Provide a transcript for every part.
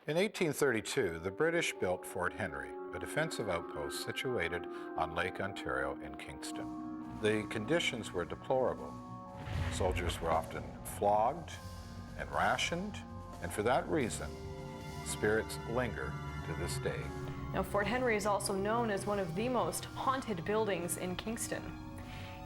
In 1832, the British built Fort Henry, a defensive outpost situated on Lake Ontario in Kingston. The conditions were deplorable. Soldiers were often flogged and rationed, and for that reason, spirits linger to this day. Now, Fort Henry is also known as one of the most haunted buildings in Kingston.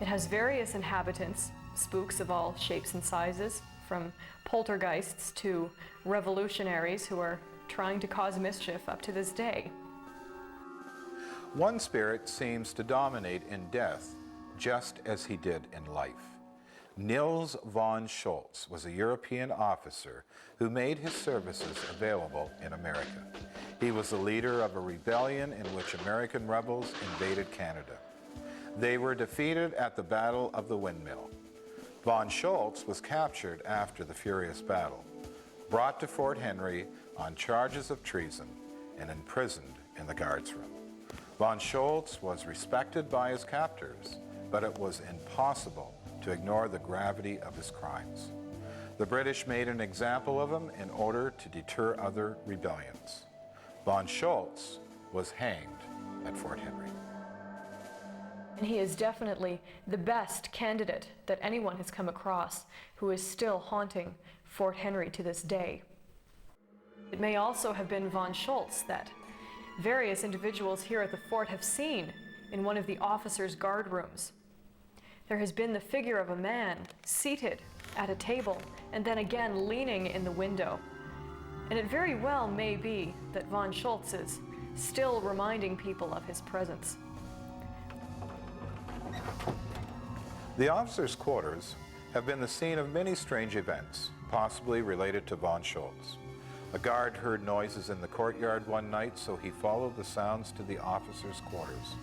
It has various inhabitants, spooks of all shapes and sizes, from poltergeists to revolutionaries who are trying to cause mischief up to this day. One spirit seems to dominate in death just as he did in life. Niels von Schultz was a European officer who made his services available in America. He was the leader of a rebellion in which American rebels invaded Canada. They were defeated at the Battle of the Windmill. Von Schultz was captured after the furious battle, brought to Fort Henry on charges of treason, and imprisoned in the guards room. Von Schultz was respected by his captors, but it was impossible to ignore the gravity of his crimes. The British made an example of him in order to deter other rebellions. Von Schultz was hanged at Fort Henry. And he is definitely the best candidate that anyone has come across who is still haunting Fort Henry to this day. It may also have been von Schultz that various individuals here at the fort have seen in one of the officers' guard rooms. There has been the figure of a man seated at a table and then again leaning in the window. And it very well may be that von Schultz is still reminding people of his presence. The officers' quarters have been the scene of many strange events, possibly related to von Schultz. A guard heard noises in the courtyard one night, so he followed the sounds to the officers' quarters.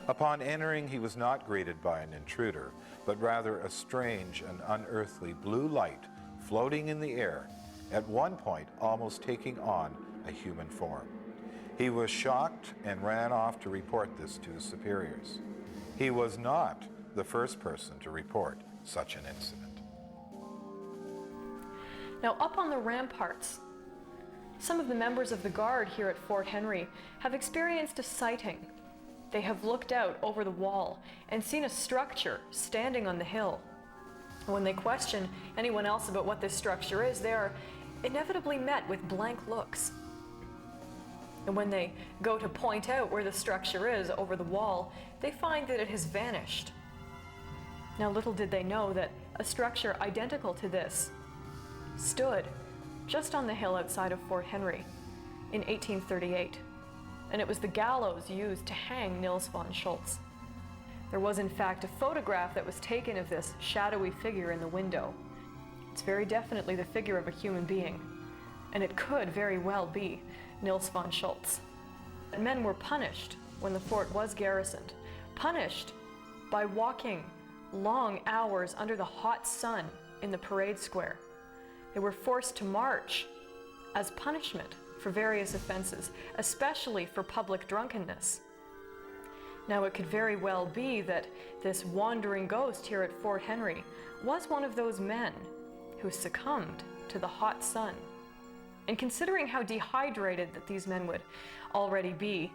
Upon entering, he was not greeted by an intruder, but rather a strange and unearthly blue light floating in the air, at one point almost taking on a human form. He was shocked and ran off to report this to his superiors. He was not the first person to report such an incident. Now, up on the ramparts, some of the members of the guard here at Fort Henry have experienced a sighting. They have looked out over the wall and seen a structure standing on the hill. When they question anyone else about what this structure is, they are inevitably met with blank looks. And when they go to point out where the structure is over the wall, they find that it has vanished. Now, little did they know that a structure identical to this stood just on the hill outside of Fort Henry in 1838. And it was the gallows used to hang Niels von Schultz. There was, in fact, a photograph that was taken of this shadowy figure in the window. It's very definitely the figure of a human being, and it could very well be Niels von Schultz. Men were punished when the fort was garrisoned, punished by walking long hours under the hot sun in the parade square. They were forced to march as punishment for various offenses, especially for public drunkenness. Now, it could very well be that this wandering ghost here at Fort Henry was one of those men who succumbed to the hot sun. And considering how dehydrated that these men would already be,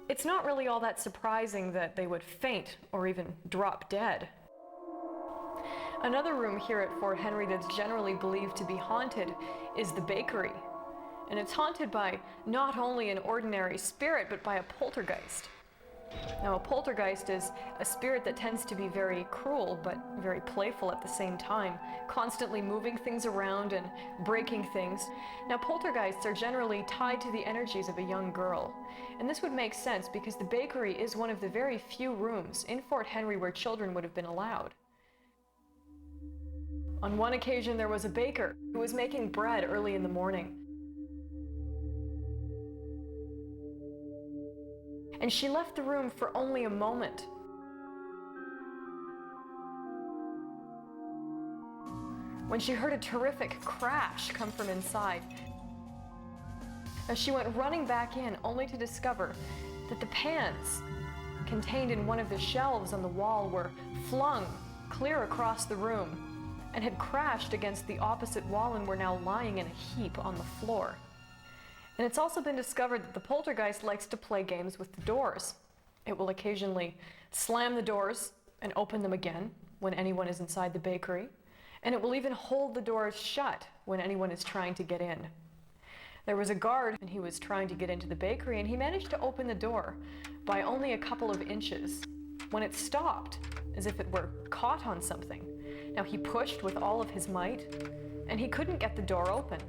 it's not really all that surprising that they would faint or even drop dead. Another room here at Fort Henry that's generally believed to be haunted is the bakery. And it's haunted by not only an ordinary spirit, but by a poltergeist. Now, a poltergeist is a spirit that tends to be very cruel, but very playful at the same time, constantly moving things around and breaking things. Now, poltergeists are generally tied to the energies of a young girl. And this would make sense because the bakery is one of the very few rooms in Fort Henry where children would have been allowed. On one occasion, there was a baker who was making bread early in the morning. And she left the room for only a moment. When she heard a terrific crash come from inside. As she went running back in, only to discover that the pans contained in one of the shelves on the wall were flung clear across the room, and had crashed against the opposite wall and were now lying in a heap on the floor. And it's also been discovered that the poltergeist likes to play games with the doors. It will occasionally slam the doors and open them again when anyone is inside the bakery, and it will even hold the doors shut when anyone is trying to get in. There was a guard and he was trying to get into the bakery, and he managed to open the door by only a couple of inches when it stopped, as if it were caught on something. Now he pushed with all of his might, and he couldn't get the door open.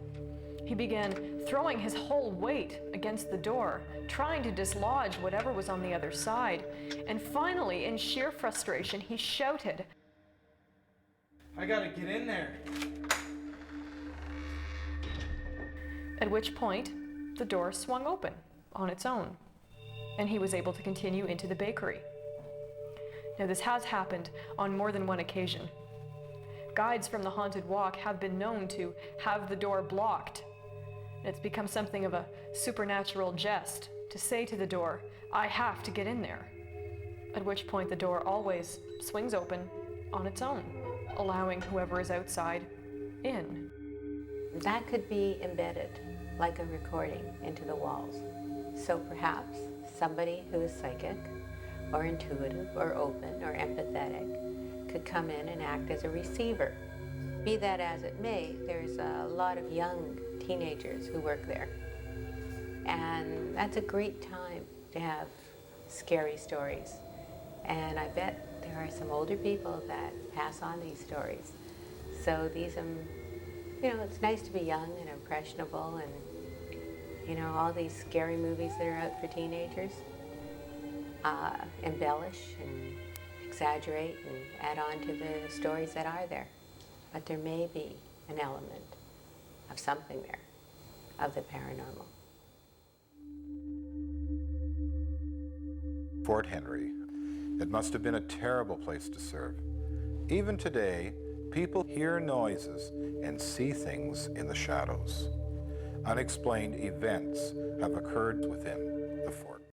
He began throwing his whole weight against the door, trying to dislodge whatever was on the other side. And finally, in sheer frustration, he shouted, "I gotta get in there." At which point, the door swung open on its own, and he was able to continue into the bakery. Now, this has happened on more than one occasion. Guides from the haunted walk have been known to have the door blocked. It's become something of a supernatural jest to say to the door, "I have to get in there." At which point the door always swings open on its own, allowing whoever is outside in. That could be embedded like a recording into the walls. So perhaps somebody who is psychic or intuitive or open or empathetic could come in and act as a receiver. Be that as it may, there's a lot of young teenagers who work there. And that's a great time to have scary stories. And I bet there are some older people that pass on these stories. So these, it's nice to be young and impressionable, and, all these scary movies that are out for teenagers embellish and exaggerate and add on to the stories that are there. But there may be an element of something there, of the paranormal. Fort Henry. It must have been a terrible place to serve. Even today, people hear noises and see things in the shadows. Unexplained events have occurred within the fort.